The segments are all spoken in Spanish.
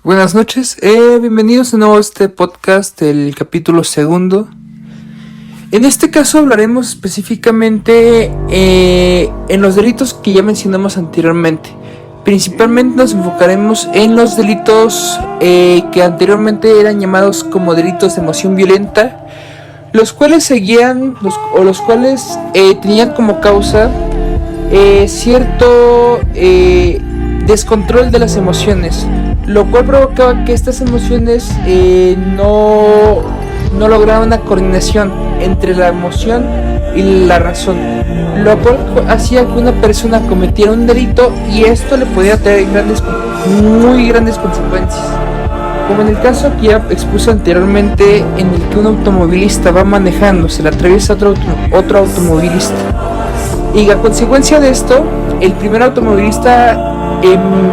Buenas noches, bienvenidos de nuevo a este podcast, el capítulo segundo. En este caso hablaremos específicamente en los delitos que ya mencionamos anteriormente. Principalmente nos enfocaremos en los delitos que anteriormente eran llamados como delitos de emoción violenta, los cuales seguían, los cuales tenían como causa cierto descontrol de las emociones, lo cual provocaba que estas emociones no lograban una coordinación entre la emoción y la razón, lo cual hacía que una persona cometiera un delito y esto le podía traer muy grandes consecuencias, como en el caso que ya expuse anteriormente, en el que un automovilista va manejando, se le atraviesa otro automovilista, y a consecuencia de esto el primer automovilista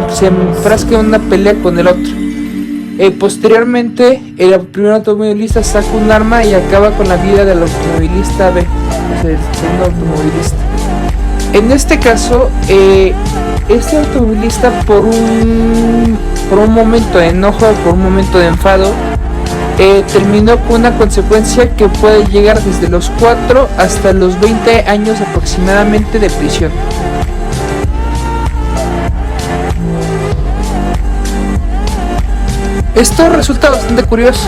se enfrasca en una pelea con el otro. Posteriormente el primer automovilista saca un arma y acaba con la vida del automovilista B, o sea, el segundo automovilista. En este caso, este automovilista por un momento de enojo, por un momento de enfado, terminó con una consecuencia que puede llegar desde los 4 hasta los 20 años aproximadamente de prisión. Esto resulta bastante curioso.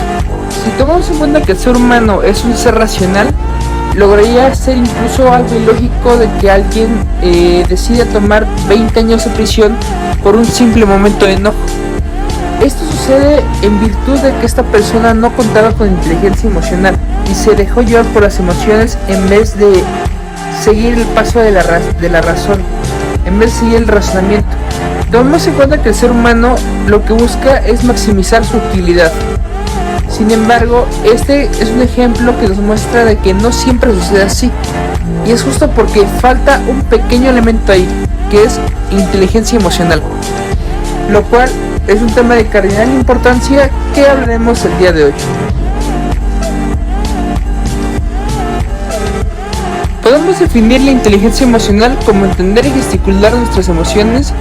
Si tomamos en cuenta que el ser humano es un ser racional, lograría ser incluso algo ilógico de que alguien decida tomar 20 años de prisión por un simple momento de enojo. Esto sucede en virtud de que esta persona no contaba con inteligencia emocional y se dejó llevar por las emociones en vez de seguir el paso de la razón, en vez de seguir el razonamiento. Tomemos en cuenta que el ser humano lo que busca es maximizar su utilidad. Sin embargo, este es un ejemplo que nos muestra de que no siempre sucede así, y es justo porque falta un pequeño elemento ahí, que es inteligencia emocional, lo cual es un tema de cardinal importancia que hablaremos el día de hoy. Podemos definir la inteligencia emocional como entender y gesticular nuestras emociones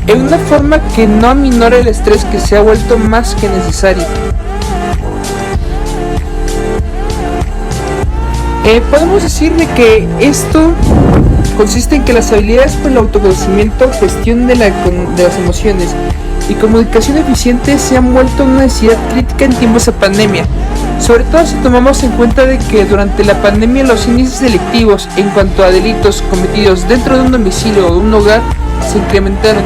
en una forma que no aminore el estrés que se ha vuelto más que necesario. Podemos decir de que esto consiste en que las habilidades para el autoconocimiento, gestión de las emociones y comunicación eficiente se han vuelto una necesidad crítica en tiempos de pandemia, sobre todo si tomamos en cuenta de que durante la pandemia los índices delictivos en cuanto a delitos cometidos dentro de un domicilio o de un hogar se incrementaron,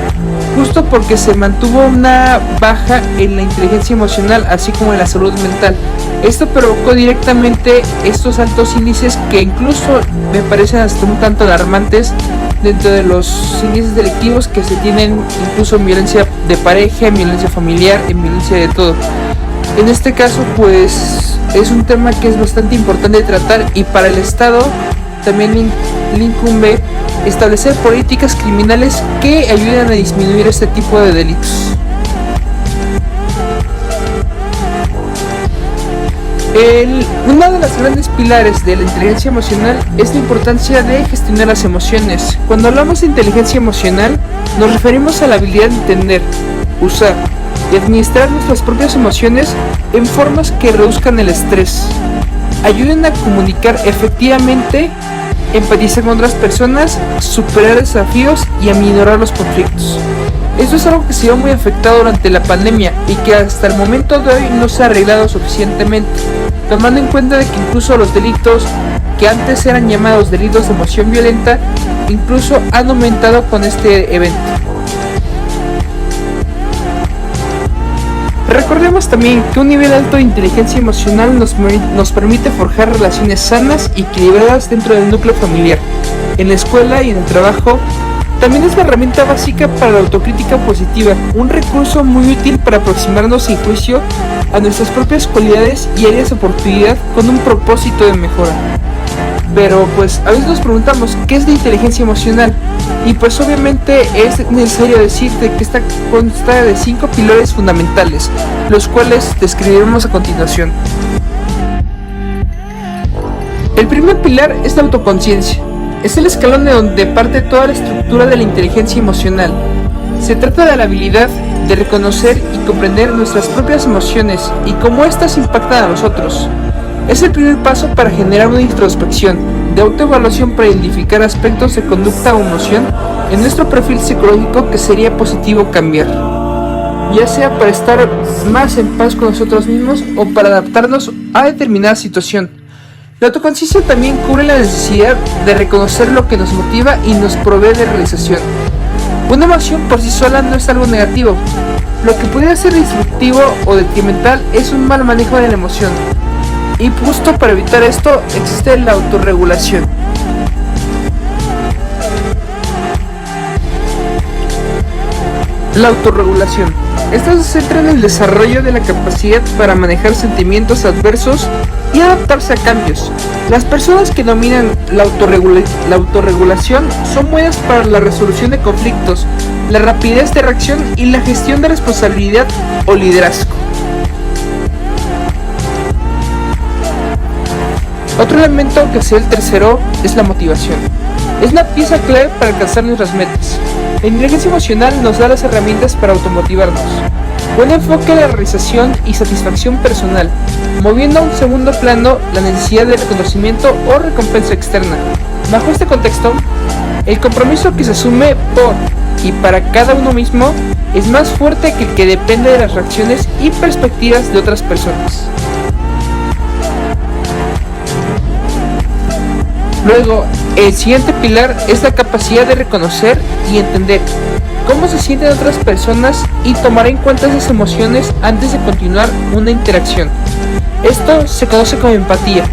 justo porque se mantuvo una baja en la inteligencia emocional así como en la salud mental. Esto provocó directamente estos altos índices que incluso me parecen hasta un tanto alarmantes dentro de los índices delictivos que se tienen, incluso en violencia de pareja, en violencia familiar, en violencia de todo. En este caso pues es un tema que es bastante importante de tratar, y para el Estado también le incumbe establecer políticas criminales que ayuden a disminuir este tipo de delitos. Una de las grandes pilares de la inteligencia emocional es la importancia de gestionar las emociones. Cuando hablamos de inteligencia emocional, nos referimos a la habilidad de entender, usar y administrar nuestras propias emociones en formas que reduzcan el estrés, ayuden a comunicar efectivamente, empatizar con otras personas, superar desafíos y aminorar los conflictos. Esto es algo que se vio muy afectado durante la pandemia y que hasta el momento de hoy no se ha arreglado suficientemente, tomando en cuenta de que incluso los delitos que antes eran llamados delitos de emoción violenta incluso han aumentado con este evento. Recordemos también que un nivel alto de inteligencia emocional nos permite forjar relaciones sanas y equilibradas dentro del núcleo familiar, en la escuela y en el trabajo. También es la herramienta básica para la autocrítica positiva, un recurso muy útil para aproximarnos sin juicio a nuestras propias cualidades y áreas de oportunidad con un propósito de mejora. Pero pues a veces nos preguntamos, ¿qué es la inteligencia emocional? Y pues obviamente es necesario decirte que esta consta de 5 pilares fundamentales, los cuales describiremos a continuación. El primer pilar es la autoconciencia. Es el escalón de donde parte toda la estructura de la inteligencia emocional. Se trata de la habilidad de reconocer y comprender nuestras propias emociones y cómo éstas impactan a los otros. Es el primer paso para generar una introspección de autoevaluación para identificar aspectos de conducta o emoción en nuestro perfil psicológico que sería positivo cambiar, ya sea para estar más en paz con nosotros mismos o para adaptarnos a determinada situación. La autoconciencia también cubre la necesidad de reconocer lo que nos motiva y nos provee de realización. Una emoción por sí sola no es algo negativo. Lo que pudiera ser destructivo o detrimental es un mal manejo de la emoción. Y justo para evitar esto existe la autorregulación. La autorregulación. Esta se centra en el desarrollo de la capacidad para manejar sentimientos adversos y adaptarse a cambios. Las personas que dominan la autorregulación son buenas para la resolución de conflictos, la rapidez de reacción y la gestión de responsabilidad o liderazgo. Otro elemento que es el tercero es la motivación. Es una pieza clave para alcanzar nuestras metas. La inteligencia emocional nos da las herramientas para automotivarnos. Buen enfoque de la realización y satisfacción personal, moviendo a un segundo plano la necesidad de reconocimiento o recompensa externa. Bajo este contexto, el compromiso que se asume por y para cada uno mismo es más fuerte que el que depende de las reacciones y perspectivas de otras personas. Luego, el siguiente pilar es la capacidad de reconocer y entender cómo se sienten otras personas y tomar en cuenta esas emociones antes de continuar una interacción. Esto se conoce como empatía.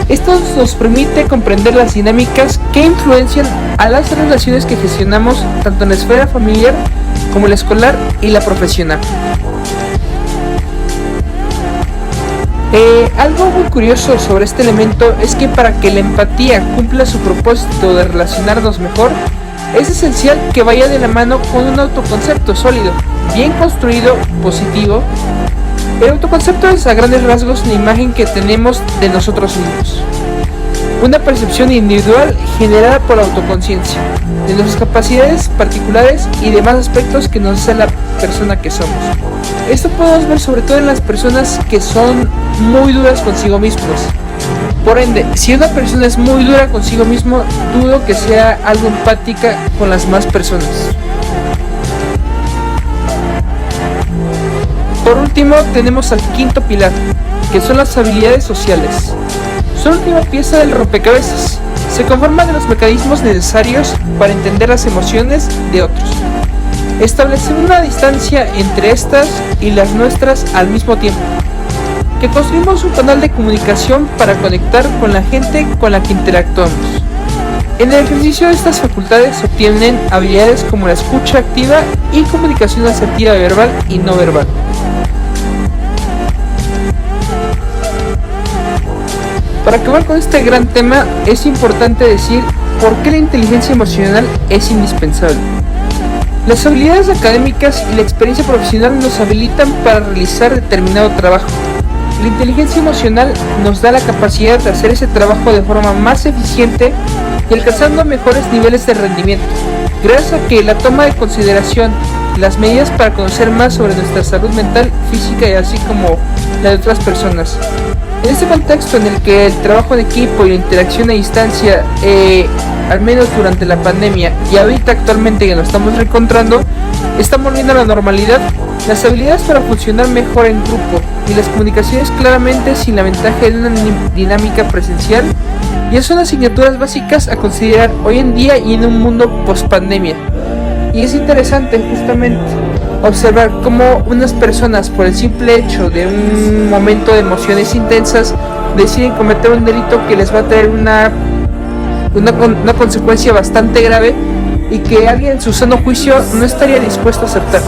Esto nos permite comprender las dinámicas que influencian a las relaciones que gestionamos tanto en la esfera familiar como la escolar y la profesional. Algo muy curioso sobre este elemento es que para que la empatía cumpla su propósito de relacionarnos mejor, es esencial que vaya de la mano con un autoconcepto sólido, bien construido, positivo. El autoconcepto es a grandes rasgos la imagen que tenemos de nosotros mismos. Una percepción individual generada por la autoconciencia, de nuestras capacidades particulares y demás aspectos que nos hace la persona que somos. Esto podemos ver sobre todo en las personas que son muy duras consigo mismos. Por ende, si una persona es muy dura consigo mismo, dudo que sea algo empática con las demás personas. Por último, tenemos al quinto pilar, que son las habilidades sociales. Son la última pieza del rompecabezas. Se conforman de los mecanismos necesarios para entender las emociones de otros. Establecer una distancia entre estas y las nuestras al mismo tiempo. Que construimos un canal de comunicación para conectar con la gente con la que interactuamos. En el ejercicio de estas facultades se obtienen habilidades como la escucha activa y comunicación asertiva verbal y no verbal. Para acabar con este gran tema, es importante decir por qué la inteligencia emocional es indispensable. Las habilidades académicas y la experiencia profesional nos habilitan para realizar determinado trabajo. La inteligencia emocional nos da la capacidad de hacer ese trabajo de forma más eficiente y alcanzando mejores niveles de rendimiento, gracias a que la toma de consideración las medidas para conocer más sobre nuestra salud mental, física y así como la de otras personas. En este contexto en el que el trabajo en equipo y la interacción a distancia, al menos durante la pandemia y ahorita actualmente que nos estamos reencontrando, estamos volviendo a la normalidad, las habilidades para funcionar mejor en grupo y las comunicaciones claramente sin la ventaja de una dinámica presencial ya son asignaturas básicas a considerar hoy en día y en un mundo post pandemia. Y es interesante justamente observar cómo unas personas por el simple hecho de un momento de emociones intensas deciden cometer un delito que les va a traer una consecuencia bastante grave y que alguien en su sano juicio no estaría dispuesto a aceptar.